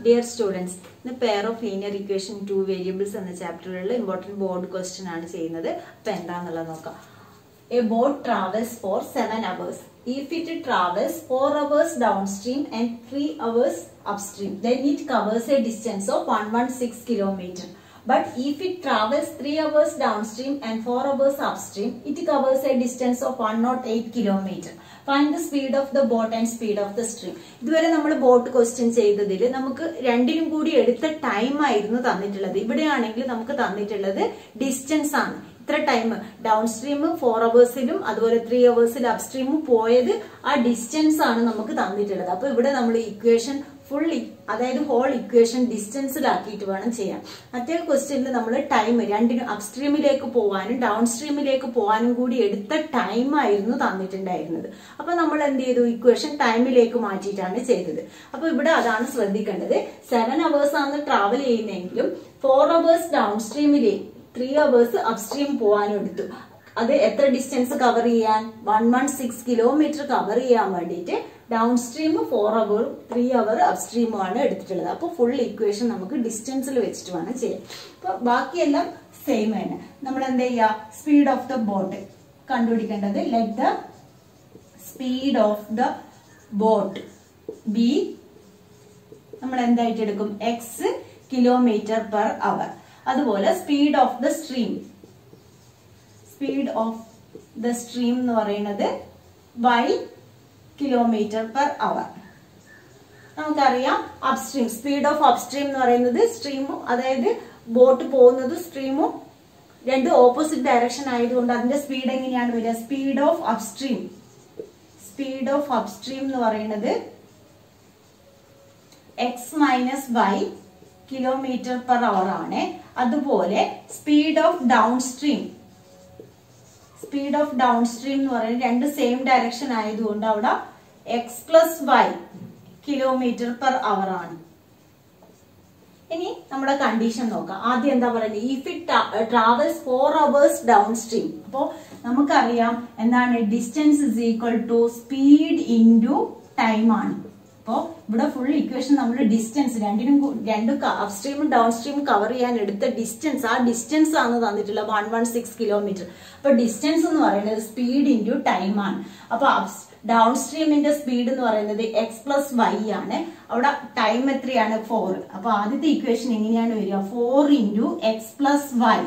Dear students, the pair of linear equation two variables in the chapter important board question a boat travels for 7 hours. If it travels 4 hours downstream and 3 hours upstream, then it covers a distance of 116 km. But if it travels 3 hours downstream and 4 hours upstream, it covers a distance of 108 km. Find the speed of the boat and speed of the stream. This is the boat question. We have to time. Distance. Time downstream 4 hours 3 hours upstream distance equation fully whole equation distance question time upstream downstream time equation time 7 hours travel 4 hours downstream 3 hours upstream that's distance cover 116 km cover downstream 4 hour 3 hour upstream full equation distance same speed of the boat let the speed of the boat be x kilometer per hour. That's speed of the stream. Speed of the stream by kilometer per hour. Upstream. Speed of upstream stream. Boat stream. Opposite direction. Speed speed of upstream. Speed of upstream x minus y kilometer per hour. Speed of downstream. Speed of downstream same direction x plus y kilometer per hour. Ini nammude condition nokka. Adhi endha parayunne if it travels 4 hours downstream. Appo namukku ariyam endana distance is equal to speed into time aanu. Full equation distance upstream and downstream cover distance. Distance 116 km. But distance is speed into time. Downstream in the speed x plus y. Time 4. The equation is 4 into x plus y.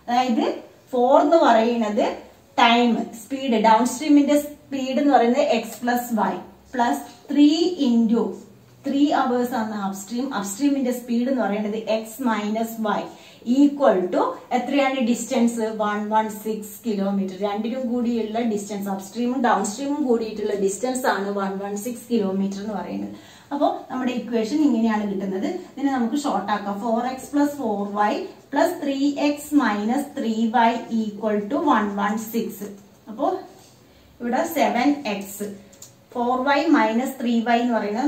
That is 4 time speed. Downstream in the speed x plus y. Plus 3 into 3 hours on the upstream. Upstream in the speed x minus y equal to distance 116 km. Distance upstream and downstream distance 116 km. Now, our equation is short 4x plus 4y plus 3x minus 3y equal to 116. Now, 7x. 4y minus 3y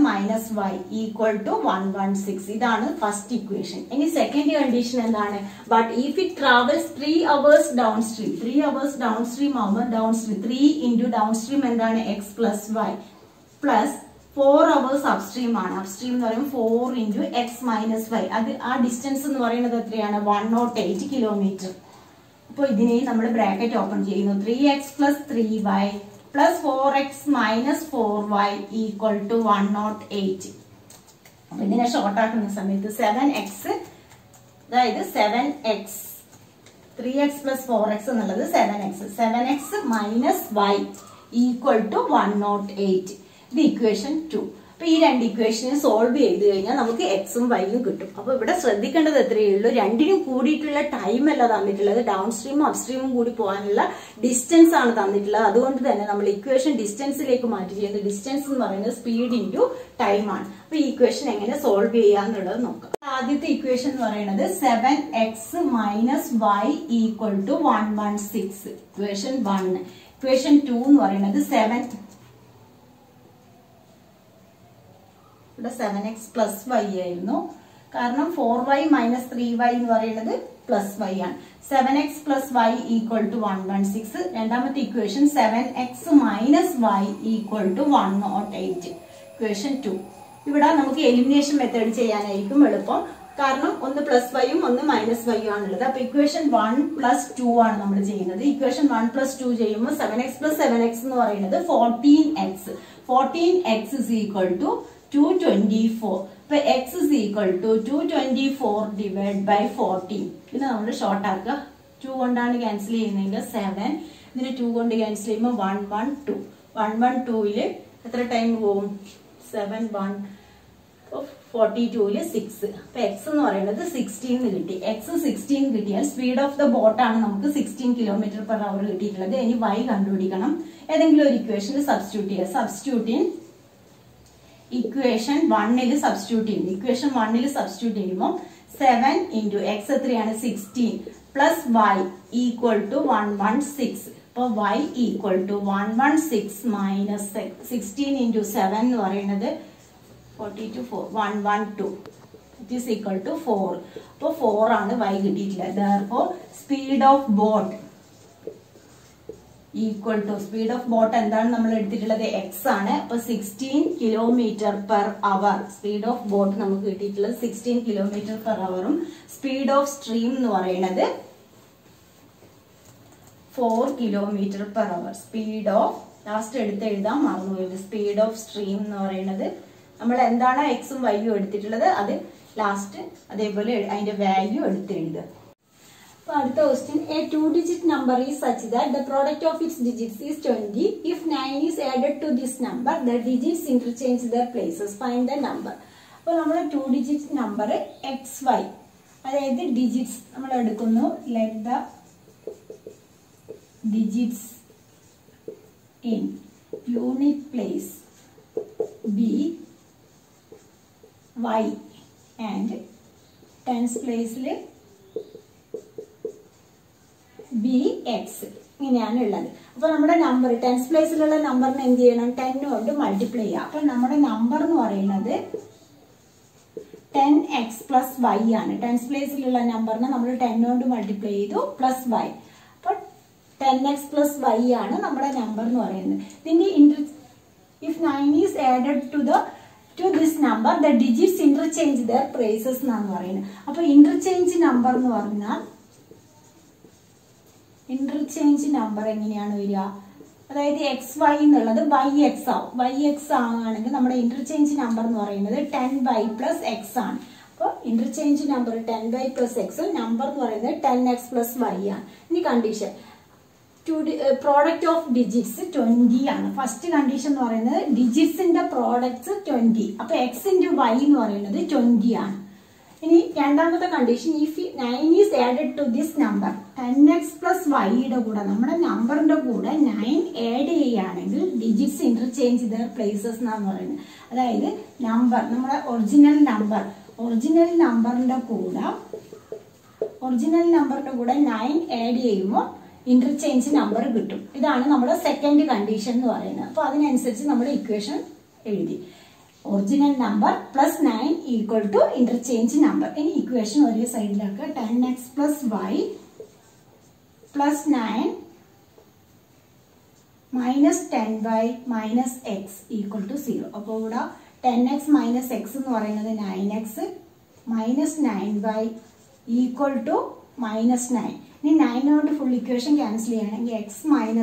minus y equal to 116. This is the first equation. In the second condition, but if it travels 3 hours downstream, 3 hours downstream, 3 into downstream x plus y plus 4 hours upstream. Upstream 4 into x minus y. That distance is 108 km. So, this is the bracket open. 3x plus 3y plus 4x minus 4y equal to 108. This is short 7x. That is 7x. 3x plus 4x is 7x. 7x minus y equal to 108. The equation 2. This equation is solved x and y. Now, we have time downstream upstream distance. That's equation distance distance speed into time. This equation is solved. The equation is 7x minus y equal to 116. Equation 1. Equation 2 is 7. 7x plus y കാരണം 4y minus 3y എന്ന് പറയുന്നത് plus y ആണ്. 7x plus y equal to 116. രണ്ടാമത്തെ equation 7x minus y equal to 108. Equation 2. ഇവിടെ നമുക്ക് elimination method ചെയ്യാനായിരിക്കും എളുപ്പം. കാരണം ഒന്ന് +y ഒന്ന് -y ആണുള്ളത്. അപ്പൊ ഇക്വേഷൻ 1 + 2 ആണ് നമ്മൾ ചെയ്യുന്നത്. ഇക്വേഷൻ 1 + 2 ചെയ്യുമ്പോൾ 7x + 7x എന്ന് പറയുന്നത് 14x. 14x = 224. അപ്പൊ x = 224 / 14. പിന്നെ നമ്മൾ ഷോർട്ട് ആക്കുക. 2 കൊണ്ടാണ് ക്യാൻസൽ ചെയ്യുന്നതെങ്കിൽ 7, ഇതിന് 2 കൊണ്ട് ക്യാൻസൽ ചെയ്യുമ്പോൾ 112. 112 എത്ര ടൈം പോകും? 7 1 42 6. അപ്പൊ x എന്ന് പറയുന്നത് 16 കിട്ടി. x 16 കിട്ടിയാൽ സ്പീഡ് ഓഫ് ദ ബോട്ട് ആണ് നമുക്ക് 16 km/h കിട്ടിയിട്ടുള്ളത്. ഇനി y കണ്ടുപിടിക്കണം. ഏതെങ്കിലും ഒരു ഇക്വേഷനിൽ സബ്സ്റ്റിറ്റ്യൂട്ട് ചെയ്യുക. സബ്സ്റ്റിറ്റ്യൂട്ട് ഇൻ ഇക്വേഷൻ 1 സബ്സ്റ്റിറ്റ്യൂട്ട് ചെയ്യുന്നു. ഇക്വേഷൻ 1 സബ്സ്റ്റിറ്റ്യൂട്ട് ചെയ്യുമ്പോൾ 7 × x എത്രയാണ്? 16 + y = 116. അപ്പൊ y = 116 - 16 × 7 എന്ന് പറയുന്നത് 42 4 112. It is equal to 4. അപ്പോൾ 4 ആണ് y കിട്ടിയിട്ടുള്ളത്. Therefore speed of boat equal to speed of boat എന്താണ് നമ്മൾ എടുത്തിട്ടുള്ളത്? x ആണ്. അപ്പൊ 16 km/h. സ്പീഡ് ഓഫ് ബോട്ട് നമുക്ക് കിട്ടിയിട്ടുള്ളത് 16 km/h. സ്പീഡ് ഓഫ് സ്ട്രീം എന്ന് പറയുന്നത് 4 km/h. സ്പീഡ് ഓഫ് ലാസ്റ്റ് എടുത്ത് എഴുതാൻ മറന്നുപോയത്. സ്പീഡ് ഓഫ് സ്ട്രീം എന്ന് പറയുന്നത് നമ്മൾ എന്താണ് എക്സും വൈയും എടുത്തിട്ടുള്ളത് അത് ലാസ്റ്റ് അതേപോലെ അതിന്റെ വാല്യൂ എടുത്ത് എഴുതുക. അപ്പൊ അടുത്ത question, A 2-digit number is such that the product of its digits is 20. If 9 is added to this number, the digits interchange their places. Find the number. അപ്പോൾ നമ്മൾ 2-digit number xy, അതായത് digits നമ്മൾ എടുക്കുന്നു. Let the digits in unit place be y and tens place B X ഇങ്ങനെയാണ് ഉള്ളത്. അപ്പൊ നമ്മുടെ number tense പ്ലേസിലുള്ള നമ്പറിന് എന്ത് ചെയ്യണം? 10 കൊണ്ട് മൾട്ടിപ്ലൈ ചെയ്യാം. അപ്പൊ നമ്മുടെ നമ്പർ എന്ന് പറയുന്നത് 10x + y ആണ്. ടെൻസ് പ്ലേസിലുള്ള നമ്പറിനെ നമ്മൾ 10 കൊണ്ട് മൾട്ടിപ്ലൈ ചെയ്തു +y. അപ്പൊ 10x + y ആണ് നമ്മുടെ നമ്പർ എന്ന് പറയുന്നത്. ഇതിന്റെ if 9 is added to this number, the digits interchange their places എന്നാണ് പറയുന്നത്. അപ്പൊ ഇന്റർചേഞ്ച് നമ്പർ എന്ന് പറഞ്ഞാൽ ഇന്റർചേഞ്ച് നമ്പർ എങ്ങനെയാണ് വരിക? അതായത് xy എന്നുള്ളത് yx ആവും. yx ആണെങ്കിൽ നമ്മുടെ ഇന്റർചേഞ്ച് നമ്പർ എന്ന് പറയുന്നത് 10y + x ആണ്. അപ്പോൾ interchange number 10y + x, number എന്ന് പറയുന്നത് 10x + y ആണ്. ഇനി കണ്ടീഷൻ പ്രോഡക്റ്റ് ഓഫ് ഡിജിറ്റ്സ് 20 ആണ്. ഫസ്റ്റ് കണ്ടീഷൻ എന്ന് പറയുന്നത് ഡിജിറ്റ്സിന്റെ പ്രോഡക്ട്സ് 20. അപ്പൊ x × y എന്ന് പറയുന്നത് 20 ആണ്. ഇനി രണ്ടാമത്തെ condition, if 9 is added to this number, 10x + yയുടെ കൂടെ നമ്മുടെ നമ്പറിന്റെ കൂടെ 9 ആഡ് ചെയ്യുകയാണെങ്കിൽ ഡിജിറ്റ്സ് ഇന്റർചേഞ്ച് ദർ പ്ലേസസ് എന്നാണ് പറയുന്നത്. അതായത് നമ്പർ നമ്മുടെ ഒറിജിനൽ നമ്പറിന്റെ കൂടെ 9 ആഡ് ചെയ്യുമ്പോൾ ഇന്റർചേഞ്ച് നമ്പർ കിട്ടും. ഇതാണ് നമ്മുടെ സെക്കൻഡ് കണ്ടീഷൻ എന്ന് പറയുന്നത്. അപ്പൊ അതിനനുസരിച്ച് നമ്മൾ ഇക്വേഷൻ എഴുതി. Original number +9 = interchange number. ഇനി ഇക്വേഷൻ ഒരേ സൈഡിലാക്കുക. 10x + y + 9 - 10y - x = 0. അപ്പോൾ ഇവിടെ 10x - x എന്ന് പറയുന്നത് 9x -9y = -9. ഇനി 9 കൊണ്ട് ഫുൾ ഇക്വേഷൻ ക്യാൻസൽ ചെയ്യുകയാണെങ്കിൽ x - y =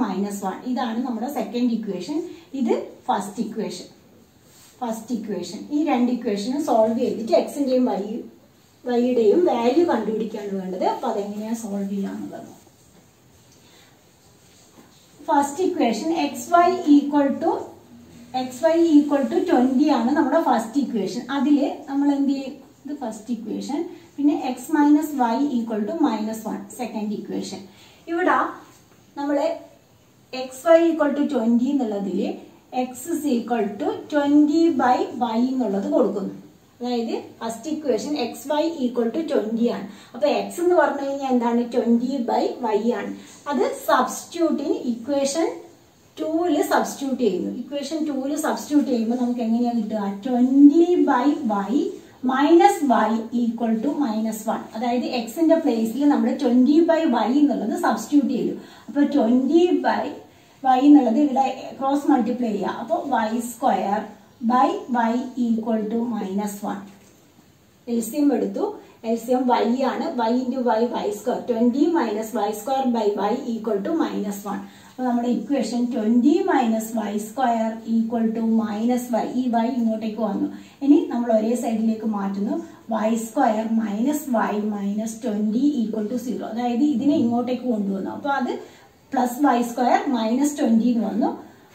-1. ഇതാണ് നമ്മുടെ സെക്കൻഡ് ഇക്വേഷൻ. ഇത് ഫസ്റ്റ് ഇക്വേഷൻ. ഈ രണ്ട് ഇക്വേഷനും സോൾവ് ചെയ്തിട്ട് എക്സിന്റെയും വൈയുടെയും വാല്യൂ കണ്ടുപിടിക്കാണ് വേണ്ടത്. അപ്പൊ അതെങ്ങനെയാ സോൾവ് ചെയ്യാന്നുള്ളത്. ഫസ്റ്റ് ഇക്വേഷൻ xy = 20 ആണ് നമ്മുടെ ഫസ്റ്റ് ഇക്വേഷൻ. അതില് നമ്മൾ എന്ത് ചെയ്യും? ഇത് ഫസ്റ്റ് ഇക്വേഷൻ. പിന്നെ x - y = -1 സെക്കൻഡ് ഇക്വേഷൻ. ഇവിടെ നമ്മള് xy = 20 എന്നുള്ളതില് x = 20/y എന്നുള്ളത് കൊടുക്കുന്നു. അതായത് ഫസ്റ്റ് ഇക്വേഷൻ xy = 20 ആണ്. അപ്പൊ x എന്ന് പറഞ്ഞു കഴിഞ്ഞാൽ എന്താണ്? 20/y ആണ്. അത് സബ്സ്റ്റിറ്റ്യൂട്ട് ഇക്വേഷൻ 2 സബ്സ്റ്റിറ്റ്യൂട്ട് ചെയ്യുന്നു. ഇക്വേഷൻ 2 സബ്സ്റ്റിറ്റ്യൂട്ട് ചെയ്യുമ്പോൾ നമുക്ക് എങ്ങനെയാ കിട്ടുക? 20/y -y = -1. അതായത് എക്സിന്റെ പ്ലേസിൽ നമ്മൾ 20/y എന്നുള്ളത് സബ്സ്റ്റിറ്റ്യൂട്ട് ചെയ്തു. അപ്പൊ 20/y എന്നുള്ളത് ഇവിടെ ക്രോസ് മൾട്ടിപ്ലൈ ചെയ്യുക. അപ്പോൾ y² by y equal to -1. LCM എടുത്തു. LCM y ആണ്. y into y, y square. 20 minus y square by y equal to -1. അപ്പോൾ നമ്മുടെ equation 20 minus y square equal to -y. ഈ y ഇങ്ങോട്ടേക്ക് വന്നു. ഇനി നമ്മൾ ഒരേ സൈഡിലേക്ക് മാറ്റുന്നു. y square minus y minus 20 equal to 0. അതായത് ഇതിനെ ഇങ്ങോട്ടേക്ക് കൊണ്ടുവന്നു. അപ്പോൾ അത് പ്ലസ് y square minus 20 എന്ന് വന്നു.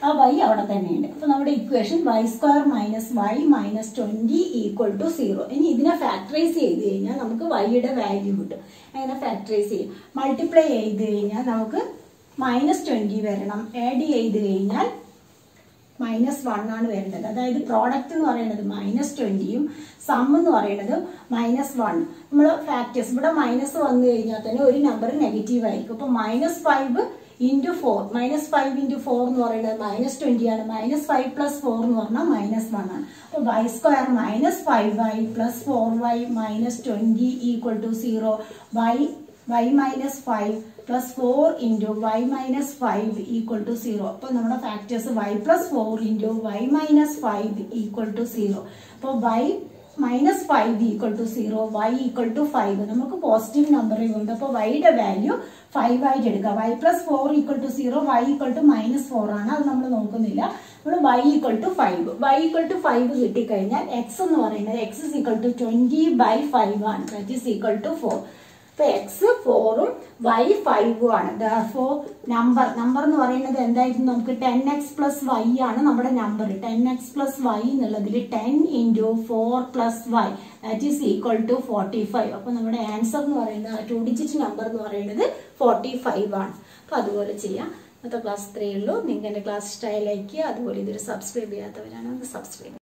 ആ y അവിടെ തന്നെയുണ്ട്. അപ്പോൾ നമ്മുടെ equation y square minus y minus 20 equal to 0. ഇനി ഇതിനെ ഫാക്ടറൈസ് ചെയ്ത് കഴിഞ്ഞാൽ നമുക്ക് y-യുടെ വാല്യൂ കിട്ടും. അങ്ങനെ ഫാക്ടറൈസ് ചെയ്യും. മൾട്ടിപ്ലൈ ചെയ്ത് കഴിഞ്ഞാൽ നമുക്ക് -20 വരണം. ആഡ് ചെയ്ത് കഴിഞ്ഞാൽ -1 ആണ് വരുന്നത്. അതായത് പ്രോഡക്റ്റ് എന്ന് പറയുന്നത് -20യും സം എന്ന് പറയുന്നത് -1. നമ്മൾ ഫാക്ടേഴ്സ് ഇവിടെ മൈനസ് വന്നു കഴിഞ്ഞാൽ തന്നെ ഒരു നമ്പർ നെഗറ്റീവ് ആയിരിക്കും. അപ്പോൾ -5 into 4, -5 into 4 എന്ന് പറയുന്നത് -20 ആണ്. -5 plus 4 എന്ന് പറഞ്ഞാൽ -1 ആണ്. അപ്പോൾ y square minus 5y plus 4y minus 20 equal to 0. y minus 5 plus 4 into y minus 5 equal to 0. അപ്പോൾ നമ്മുടെ factors y plus 4 into y minus 5 equal to 0. അപ്പോൾ y minus 5 equal to 0, y equal to 5. നമുക്ക് positive number ഉണ്ട്. അപ്പോൾ y-യുടെ value 5 ആയിട്ട് എടുക്കാം. y plus 4 equal to 0, y equal to -4 ആണ്. അത് നമ്മൾ നോക്കുന്നില്ല. നമ്മൾ y equal to 5. y equal to 5 കിട്ടിക്കഴിഞ്ഞാൽ x എന്ന് പറയുന്നത് x is equal to 20/5 ആണ്. That is equal to 4. അപ്പോൾ x 4ഉം y 5ഉം ആണ്. Therefore നമ്പർ എന്ന് പറയുന്നത് എന്തായിരുന്നു? നമുക്ക് 10x plus y ആണ് നമ്മുടെ നമ്പർ. 10x plus y എന്നുള്ളതിൽ 10 into 4 plus y that is equal to 45. അപ്പോൾ നമ്മുടെ ആൻസർ എന്ന് പറയുന്നത് 2 ഡിജിറ്റ് നമ്പർ എന്ന് പറയുന്നത് 45 ആണ്. അപ്പോൾ അതുപോലെ ചെയ്യാം. ഇന്നത്തെ ക്ലാസ് 3 ഉള്ളൂ. നിങ്ങൾക്ക് എൻ്റെ ക്ലാസ് ഇഷ്ടമായി ലൈക്ക് ചെയ്യുക. അതുപോലെ ഇതൊരു സബ്സ്ക്രൈബ് ചെയ്യാത്തവരാണ് സബ്സ്ക്രൈബ്